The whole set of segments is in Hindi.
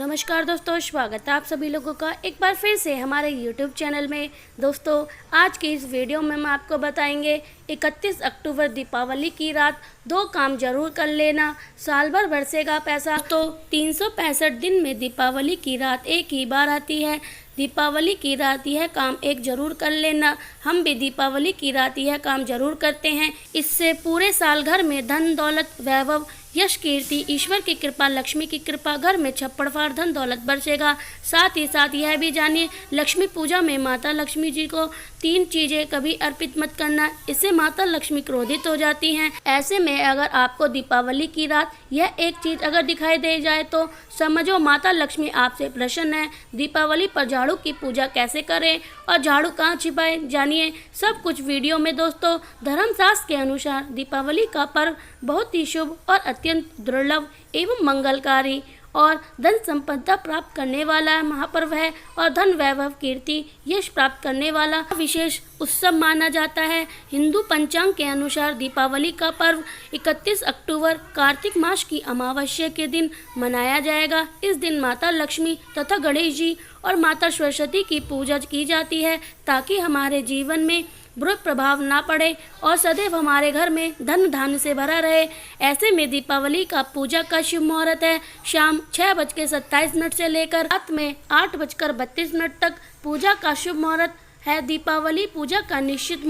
नमस्कार दोस्तों, स्वागत है आप सभी लोगों का एक बार फिर से हमारे YouTube चैनल में। दोस्तों, आज की इस वीडियो में हम आपको बताएंगे 31 अक्टूबर दीपावली की रात 2 काम जरूर कर लेना, साल भर बरसेगा पैसा। तो 365 दिन में दीपावली की रात एक ही बार आती है। दीपावली की रात यह काम एक जरूर कर लेना। हम भी दीपावली की रात यह काम जरूर करते हैं। इससे पूरे साल घर में धन दौलत वैभव यश कीर्ति ईश्वर की कृपा लक्ष्मी की कृपा घर में छप्पड़ फाड़ धन दौलत बरसेगा। साथ ही साथ यह भी जानिए, लक्ष्मी पूजा में माता लक्ष्मी जी को 3 चीजें कभी अर्पित मत करना, इससे माता लक्ष्मी क्रोधित हो जाती हैं। ऐसे में अगर आपको दीपावली की रात यह एक चीज अगर दिखाई दे जाए तो समझो माता लक्ष्मी आपसे प्रसन्न है। दीपावली पर झाड़ू की पूजा कैसे करें और झाड़ू कहाँ छिपाए, जानिए सब कुछ वीडियो में। दोस्तों, धर्मशास्त्र के अनुसार दीपावली का पर्व बहुत ही शुभ और अत्यंत दुर्लभ एवं मंगलकारी और धन संपदा प्राप्त करने वाला महापर्व है और धन वैभव कीर्ति यश प्राप्त करने वाला विशेष उत्सव माना जाता है। हिंदू पंचांग के अनुसार दीपावली का पर्व 31 अक्टूबर कार्तिक मास की अमावस्या के दिन मनाया जाएगा। इस दिन माता लक्ष्मी तथा गणेश जी और माता सरस्वती की पूजा की जाती है ताकि हमारे जीवन में बुरा प्रभाव ना पड़े और सदैव हमारे घर में धन धान्य से भरा रहे। ऐसे में दीपावली का पूजा का शुभ मुहूर्त है शाम 6:27 से लेकर रात में 8:32 तक पूजा का शुभ मुहूर्त है। दीपावली पूजा का निश्चित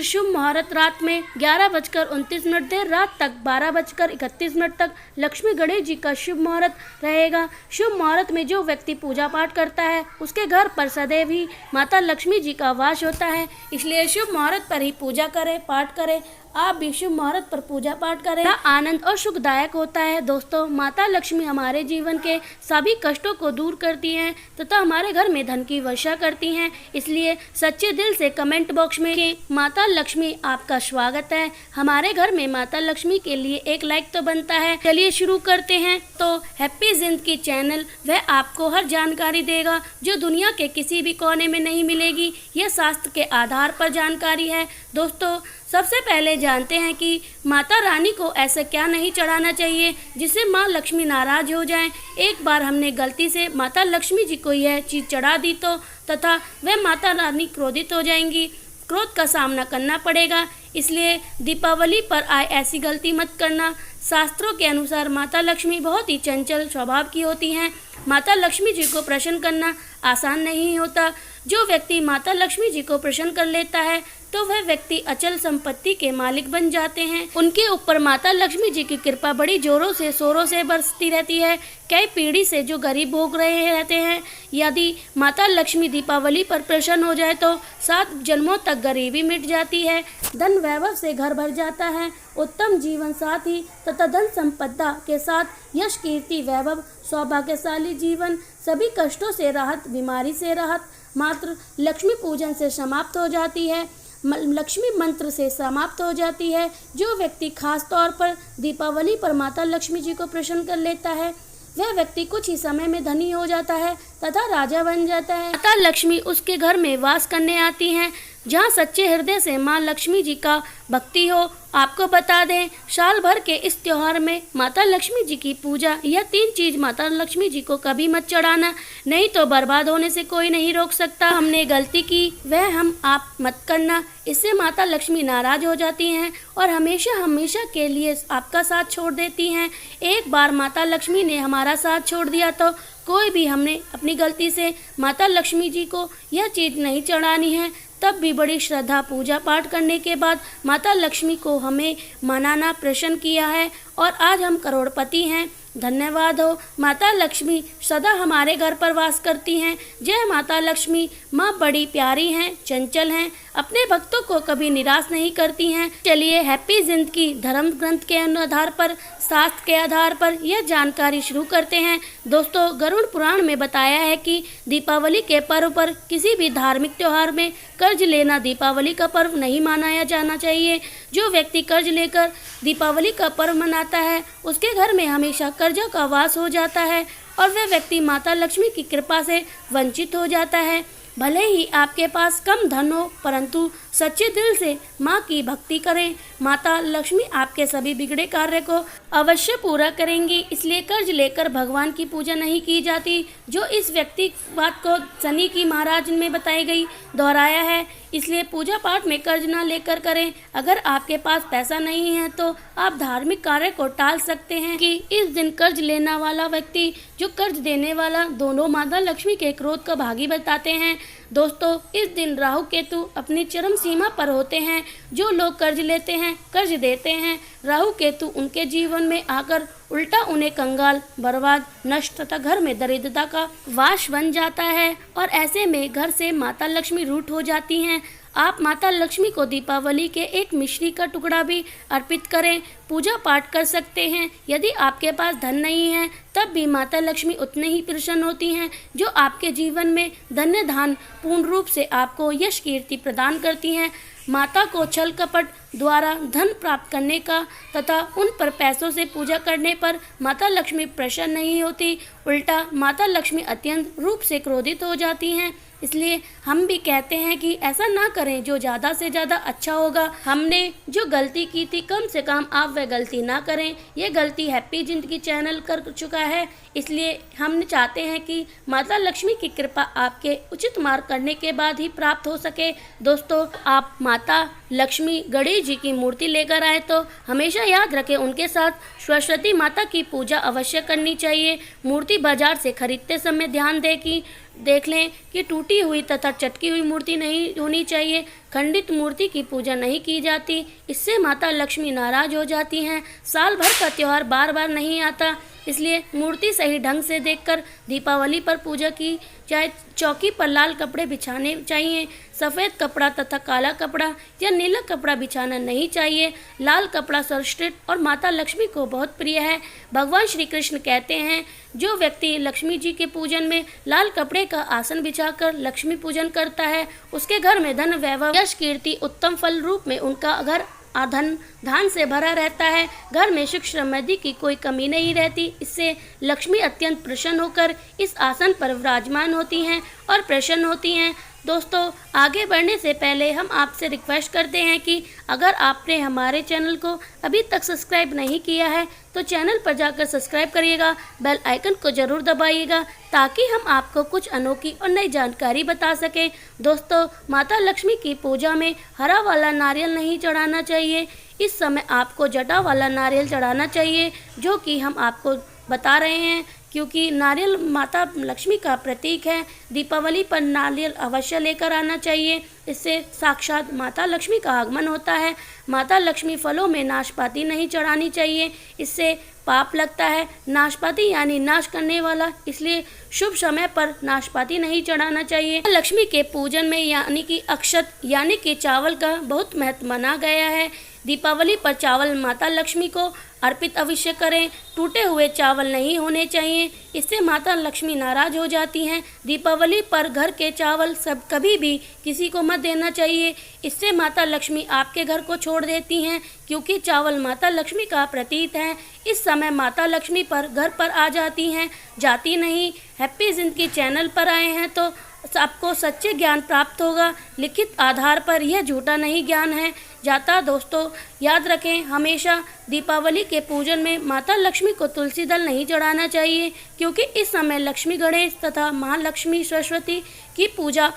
शुभ मुहूर्त रात में 11:29 देर रात तक 12:31 तक लक्ष्मी गणेश जी का शुभ मुहूर्त रहेगा। शुभ मुहूर्त में जो व्यक्ति पूजा पाठ करता है उसके घर पर सदैव ही माता लक्ष्मी जी का वास होता है, इसलिए शुभ मुहूर्त पर ही पूजा करें, पाठ करें। आप भी शुभ मुहूर्त पर पूजा पाठ करें, आनंद और सुखदायक होता है। दोस्तों, माता लक्ष्मी हमारे जीवन के सभी कष्टों को दूर करती हैं तथा हमारे घर में धन की वर्षा करती हैं। इसलिए सच्चे दिल से कमेंट बॉक्स में कि माता लक्ष्मी आपका स्वागत है। हमारे घर में माता लक्ष्मी के लिए एक लाइक तो बनता है। चलिए शुरू करते हैं। तो हैप्पी जिंदगी चैनल वह आपको हर जानकारी देगा जो दुनिया के किसी भी कोने में नहीं मिलेगी। यह शास्त्र के आधार पर जानकारी है। दोस्तों, सबसे पहले जानते हैं कि माता रानी को ऐसा क्या नहीं चढ़ाना चाहिए जिससे माँ लक्ष्मी नाराज हो जाएं। एक बार हमने गलती से माता लक्ष्मी जी को यह चीज़ चढ़ा दी तो तथा वह माता रानी क्रोधित हो जाएंगी, क्रोध का सामना करना पड़ेगा। इसलिए दीपावली पर आए ऐसी गलती मत करना। शास्त्रों के अनुसार माता लक्ष्मी बहुत ही चंचल स्वभाव की होती हैं। माता लक्ष्मी जी को प्रसन्न करना आसान नहीं होता। जो व्यक्ति माता लक्ष्मी जी को प्रसन्न कर लेता है तो वह व्यक्ति अचल संपत्ति के मालिक बन जाते हैं। उनके ऊपर माता लक्ष्मी जी की कृपा बड़ी जोरों से शोरों से बरसती रहती है। कई पीढ़ी से जो गरीब भोग रहे रहते हैं, यदि माता लक्ष्मी दीपावली पर प्रसन्न हो जाए तो 7 जन्मों तक गरीबी मिट जाती है, धन वैभव से घर भर जाता है, उत्तम जीवन साथी तथा धन संपदा के साथ यश कीर्ति वैभव सौभाग्यशाली जीवन, सभी कष्टों से राहत, बीमारी से राहत मात्र लक्ष्मी पूजन से समाप्त हो जाती है, लक्ष्मी मंत्र से समाप्त हो जाती है। जो व्यक्ति खास तौर पर दीपावली पर माता लक्ष्मी जी को प्रसन्न कर लेता है वह व्यक्ति कुछ ही समय में धनी हो जाता है तथा राजा बन जाता है। माता लक्ष्मी उसके घर में वास करने आती हैं जहाँ सच्चे हृदय से माँ लक्ष्मी जी का भक्ति हो। आपको बता दें, साल भर के इस त्योहार में माता लक्ष्मी जी की पूजा यह 3 चीज माता लक्ष्मी जी को कभी मत चढ़ाना, नहीं तो बर्बाद होने से कोई नहीं रोक सकता। हमने गलती की वह हम आप मत करना, इससे माता लक्ष्मी नाराज हो जाती हैं और हमेशा हमेशा के लिए आपका साथ छोड़ देती हैं। एक बार माता लक्ष्मी ने हमारा साथ छोड़ दिया तो कोई भी हमने अपनी गलती से माता लक्ष्मी जी को यह चीज़ नहीं चढ़ानी है। तब भी बड़ी श्रद्धा पूजा पाठ करने के बाद माता लक्ष्मी को हमें मनाना प्रसन्न किया है और आज हम करोड़पति हैं। धन्यवाद हो। माता लक्ष्मी सदा हमारे घर पर वास करती हैं। जय माता लक्ष्मी। माँ बड़ी प्यारी हैं, चंचल हैं, अपने भक्तों को कभी निराश नहीं करती हैं। चलिए हैप्पी जिंदगी धर्म ग्रंथ के आधार पर, शास्त्र के आधार पर यह जानकारी शुरू करते हैं। दोस्तों, गरुड़ पुराण में बताया है कि दीपावली के पर्व पर किसी भी धार्मिक त्योहार में कर्ज लेना दीपावली का पर्व नहीं मनाया जाना चाहिए। जो व्यक्ति कर्ज लेकर दीपावली का पर्व मनाता है उसके घर में हमेशा कर्जा का वास हो जाता है और वह व्यक्ति माता लक्ष्मी की कृपा से वंचित हो जाता है। भले ही आपके पास कम धन हो परंतु सच्चे दिल से माँ की भक्ति करें। माता लक्ष्मी आपके सभी बिगड़े कार्य को अवश्य पूरा करेंगी। इसलिए कर्ज लेकर भगवान की पूजा नहीं की जाती। जो इस व्यक्ति बात को शनि की महाराज में बताई गई दोहराया है। इसलिए पूजा पाठ में कर्ज ना लेकर करें। अगर आपके पास पैसा नहीं है तो आप धार्मिक कार्य को टाल सकते हैं कि इस दिन कर्ज लेने वाला व्यक्ति जो कर्ज देने वाला दोनों माता लक्ष्मी के क्रोध का भागी बताते हैं। दोस्तों, इस दिन राहु केतु अपनी चरम सीमा पर होते हैं। जो लोग कर्ज लेते हैं, कर्ज देते हैं, राहु केतु उनके जीवन में आकर उल्टा उन्हें कंगाल, बर्बाद, नष्ट तथा घर में दरिद्रता का वास बन जाता है और ऐसे में घर से माता लक्ष्मी रूठ हो जाती हैं। आप माता लक्ष्मी को दीपावली के एक मिश्री का टुकड़ा भी अर्पित करें। पूजा पाठ कर सकते हैं। यदि आपके पास धन नहीं है तब भी माता लक्ष्मी उतने ही प्रसन्न होती हैं जो आपके जीवन में धन्य धान पूर्ण रूप से आपको यश कीर्ति प्रदान करती हैं। माता को छल कपट द्वारा धन प्राप्त करने का तथा उन पर पैसों से पूजा करने पर माता लक्ष्मी प्रसन्न नहीं होती, उल्टा माता लक्ष्मी अत्यंत रूप से क्रोधित हो जाती हैं। इसलिए हम भी कहते हैं कि ऐसा ना करें जो ज़्यादा से ज़्यादा अच्छा होगा। हमने जो गलती की थी कम से कम आप वह गलती ना करें। ये गलती हैप्पी जिंदगी चैनल कर चुका है। इसलिए हम चाहते हैं कि माता लक्ष्मी की कृपा आपके उचित मार्ग करने के बाद ही प्राप्त हो सके। दोस्तों, आप माता लक्ष्मी गणेश जी की मूर्ति लेकर आए तो हमेशा याद रखें उनके साथ सरस्वती माता की पूजा अवश्य करनी चाहिए। मूर्ति बाजार से खरीदते समय ध्यान देख लें कि टूटी हुई तथा चटकी हुई मूर्ति नहीं होनी चाहिए। खंडित मूर्ति की पूजा नहीं की जाती, इससे माता लक्ष्मी नाराज हो जाती हैं। साल भर का त्योहार बार बार नहीं आता, इसलिए मूर्ति सही ढंग से देखकर दीपावली पर पूजा की जाए। चौकी पर लाल कपड़े बिछाने चाहिए। सफ़ेद कपड़ा तथा काला कपड़ा या नीला कपड़ा बिछाना नहीं चाहिए। लाल कपड़ा सर्वश्रेष्ठ और माता लक्ष्मी को बहुत प्रिय है। भगवान श्री कृष्ण कहते हैं, जो व्यक्ति लक्ष्मी जी के पूजन में लाल कपड़े का आसन बिछाकर लक्ष्मी पूजन करता है, उसके घर में धन, वैभव, यश, कीर्ति, उत्तम फल रूप में उनका घर धान से भरा रहता है। घर में सुख समृद्धि की कोई कमी नहीं रहती। इससे लक्ष्मी अत्यंत प्रसन्न होकर इस आसन पर विराजमान होती हैं और प्रसन्न होती हैं। दोस्तों, आगे बढ़ने से पहले हम आपसे रिक्वेस्ट करते हैं कि अगर आपने हमारे चैनल को अभी तक सब्सक्राइब नहीं किया है तो चैनल पर जाकर सब्सक्राइब करिएगा, बेल आइकन को ज़रूर दबाइएगा ताकि हम आपको कुछ अनोखी और नई जानकारी बता सकें। दोस्तों, माता लक्ष्मी की पूजा में हरा वाला नारियल नहीं चढ़ाना चाहिए। इस समय आपको जटा वाला नारियल चढ़ाना चाहिए, जो कि हम आपको बता रहे हैं क्योंकि नारियल माता लक्ष्मी का प्रतीक है। दीपावली पर नारियल अवश्य लेकर आना चाहिए, इससे साक्षात माता लक्ष्मी का आगमन होता है। माता लक्ष्मी फलों में नाशपाती नहीं चढ़ानी चाहिए, इससे पाप लगता है। नाशपाती यानी नाश करने वाला, इसलिए शुभ समय पर नाशपाती नहीं चढ़ाना चाहिए। लक्ष्मी के पूजन में यानी कि अक्षत यानी कि चावल का बहुत महत्व माना गया है। दीपावली पर चावल माता लक्ष्मी को अर्पित अवश्य करें। टूटे हुए चावल नहीं होने चाहिए, इससे माता लक्ष्मी नाराज हो जाती हैं। दीपावली पर घर के चावल सब कभी भी किसी को मत देना चाहिए, इससे माता लक्ष्मी आपके घर को छोड़ देती हैं क्योंकि चावल माता लक्ष्मी का प्रतीक है। इस समय माता लक्ष्मी पर घर पर आ जाती हैं, जाती नहीं। हैप्पी जिंदगी चैनल पर आए हैं तो आपको सच्चे ज्ञान प्राप्त होगा। लिखित आधार पर यह झूठा नहीं ज्ञान है जाता। दोस्तों, याद रखें, हमेशा दीपावली के पूजन में माता लक्ष्मी को तुलसी दल नहीं चढ़ाना चाहिए क्योंकि इस समय लक्ष्मी गणेश तथा महालक्ष्मी सरस्वती की पूजा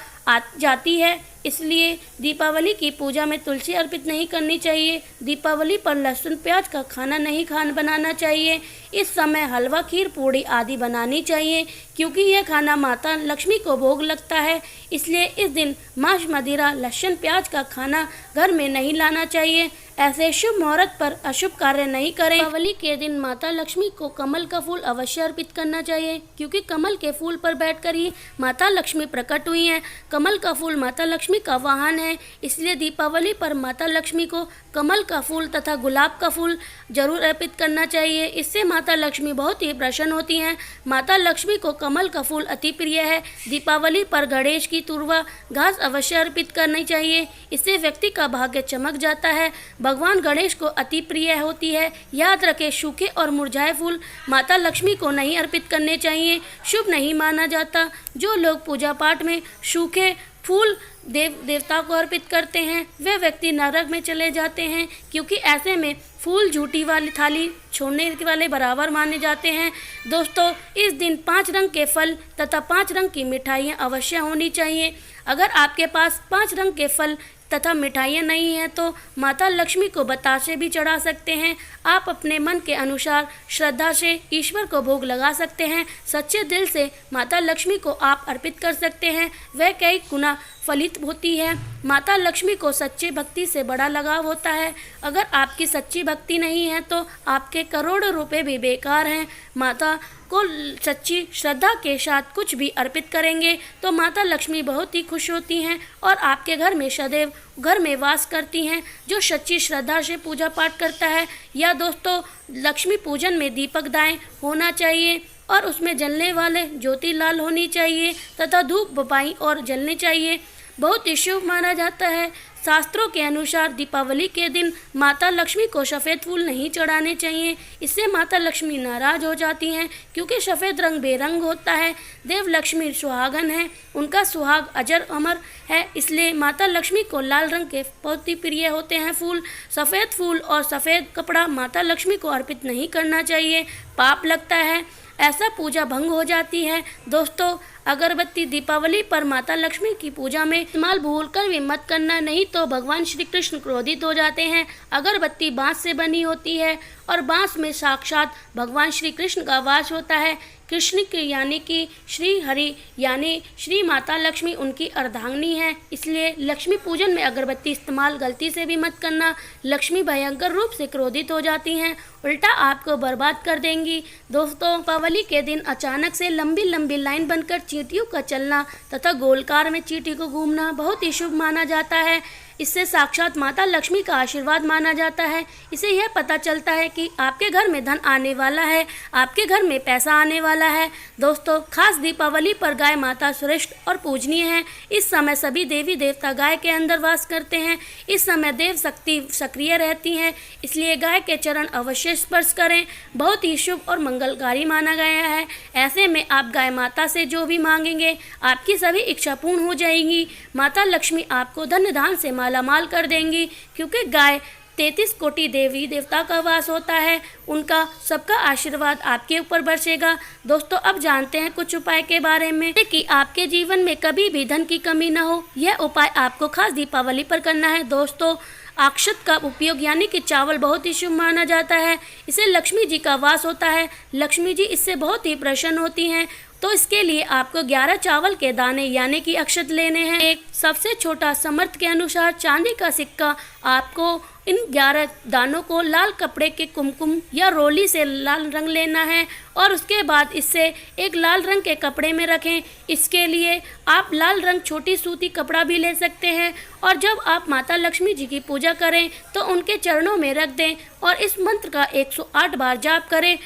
जाती है, इसलिए दीपावली की पूजा में तुलसी अर्पित नहीं करनी चाहिए। दीपावली पर लहसुन प्याज का खाना नहीं बनाना चाहिए। इस समय हलवा, खीर, पूड़ी आदि बनानी चाहिए क्योंकि यह खाना माता लक्ष्मी को भोग लगता है। इसलिए इस दिन मांस, मदिरा, लहसुन प्याज का खाना घर में नहीं लाना चाहिए। ऐसे शुभ मुहूर्त पर अशुभ कार्य नहीं करें। दीपावली के दिन माता लक्ष्मी को कमल का फूल अवश्य अर्पित करना चाहिए क्योंकि कमल के फूल पर बैठकर ही माता लक्ष्मी प्रकट हुई हैं। कमल का फूल माता लक्ष्मी का वाहन है, इसलिए दीपावली पर माता लक्ष्मी को कमल का फूल तथा गुलाब का फूल जरूर अर्पित करना चाहिए। इससे माता लक्ष्मी बहुत ही प्रसन्न होती हैं। माता लक्ष्मी को कमल का फूल अति प्रिय है। दीपावली पर गणेश की तुरवा घास अवश्य अर्पित करनी चाहिए, इससे व्यक्ति का भाग्य चमक जाता है। भगवान गणेश को अति प्रिय होती है। याद रखें, सूखे और मुरझाए फूल माता लक्ष्मी को नहीं अर्पित करने चाहिए, शुभ नहीं माना जाता। जो लोग पूजा पाठ में सूखे फूल देवता को अर्पित करते हैं वे व्यक्ति नरक में चले जाते हैं, क्योंकि ऐसे में फूल झूठी वाली थाली छोड़ने वाले बराबर माने जाते हैं। दोस्तों, इस दिन 5 रंग के फल तथा 5 रंग की मिठाइयाँ अवश्य होनी चाहिए। अगर आपके पास 5 रंग के फल तथा मिठाइयाँ नहीं हैं तो माता लक्ष्मी को बतासे भी चढ़ा सकते हैं। आप अपने मन के अनुसार श्रद्धा से ईश्वर को भोग लगा सकते हैं। सच्चे दिल से माता लक्ष्मी को आप अर्पित कर सकते हैं, वह कई गुना फलित होती है। माता लक्ष्मी को सच्ची भक्ति से बड़ा लगाव होता है। अगर आपकी सच्ची भक्ति नहीं है तो आपके करोड़ों रुपए भी बेकार हैं। माता को सच्ची श्रद्धा के साथ कुछ भी अर्पित करेंगे तो माता लक्ष्मी बहुत ही खुश होती हैं और आपके घर में सदैव घर में वास करती हैं। जो सच्ची श्रद्धा से पूजा पाठ करता है, या दोस्तों लक्ष्मी पूजन में दीपक दाएं होना चाहिए और उसमें जलने वाले ज्योति लाल होनी चाहिए तथा धूप बाईं और जलनी चाहिए। बहुत ही शुभ माना जाता है। शास्त्रों के अनुसार दीपावली के दिन माता लक्ष्मी को सफ़ेद फूल नहीं चढ़ाने चाहिए, इससे माता लक्ष्मी नाराज हो जाती हैं, क्योंकि सफ़ेद रंग बेरंग होता है। देव लक्ष्मी सुहागन है, उनका सुहाग अजर अमर है, इसलिए माता लक्ष्मी को लाल रंग के बहुत ही प्रिय होते हैं फूल। सफ़ेद फूल और सफ़ेद कपड़ा माता लक्ष्मी को अर्पित नहीं करना चाहिए, पाप लगता है, ऐसा पूजा भंग हो जाती है। दोस्तों, अगरबत्ती दीपावली पर माता लक्ष्मी की पूजा में इस्तेमाल भूलकर भी मत करना, नहीं तो भगवान श्री कृष्ण क्रोधित हो जाते हैं। अगरबत्ती बांस से बनी होती है और बांस में साक्षात भगवान श्री कृष्ण का वास होता है। कृष्ण की यानी कि श्री हरि यानी श्री माता लक्ष्मी उनकी अर्धांगिनी है, इसलिए लक्ष्मी पूजन में अगरबत्ती इस्तेमाल गलती से भी मत करना। लक्ष्मी भयंकर रूप से क्रोधित हो जाती हैं, उल्टा आपको बर्बाद कर देंगी। दोस्तों, दीपावली के दिन अचानक से लंबी लंबी लाइन बनकर चींटियों का चलना तथा गोलकार में चींटी को घूमना बहुत ही शुभ माना जाता है। इससे साक्षात माता लक्ष्मी का आशीर्वाद माना जाता है। इसे यह पता चलता है कि आपके घर में धन आने वाला है, आपके घर में पैसा आने वाला है। दोस्तों, खास दीपावली पर गाय माता श्रेष्ठ और पूजनीय है। इस समय सभी देवी देवता गाय के अंदर वास करते हैं। इस समय देव शक्ति सक्रिय रहती हैं, इसलिए गाय के चरण अवश्य स्पर्श करें, बहुत ही शुभ और मंगलकारी माना गया है। ऐसे में आप गाय माता से जो भी मांगेंगे आपकी सभी इच्छा पूर्ण हो जाएंगी। माता लक्ष्मी आपको धन धान से मालामाल कर देंगी, क्योंकि गाय 33 कोटि देवी देवता का वास होता है, उनका सबका आशीर्वाद आपके ऊपर बरसेगा। दोस्तों, अब जानते हैं कुछ उपाय के बारे में कि आपके जीवन में कभी भी धन की कमी न हो। यह उपाय आपको खास दीपावली पर करना है। दोस्तों, अक्षत का उपयोग यानी कि चावल बहुत ही शुभ माना जाता है, इसे लक्ष्मी जी का वास होता है, लक्ष्मी जी इससे बहुत ही प्रसन्न होती हैं। तो इसके लिए आपको 11 चावल के दाने यानी कि अक्षत लेने हैं। एक सबसे छोटा समर्थ के अनुसार चांदी का सिक्का, आपको इन 11 दानों को लाल कपड़े के कुमकुम या रोली से लाल रंग लेना है और उसके बाद इससे एक लाल रंग के कपड़े में रखें। इसके लिए आप लाल रंग छोटी सूती कपड़ा भी ले सकते हैं और जब आप माता लक्ष्मी जी की पूजा करें तो उनके चरणों में रख दें और इस मंत्र का 108 बार जाप करें।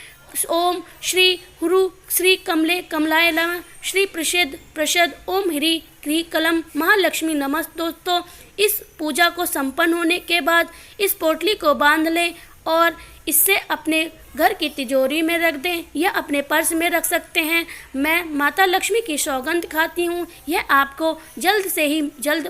ओम श्री हुरु श्री कमले कमलाय नमः, श्री प्रसिद्ध प्रसद ओम ह्री क्री कलम महालक्ष्मी नमः। दोस्तों, इस पूजा को संपन्न होने के बाद इस पोटली को बांध लें और इससे अपने घर की तिजोरी में रख दें या अपने पर्स में रख सकते हैं। मैं माता लक्ष्मी की सौगंध खाती हूँ, यह आपको जल्द से ही जल्द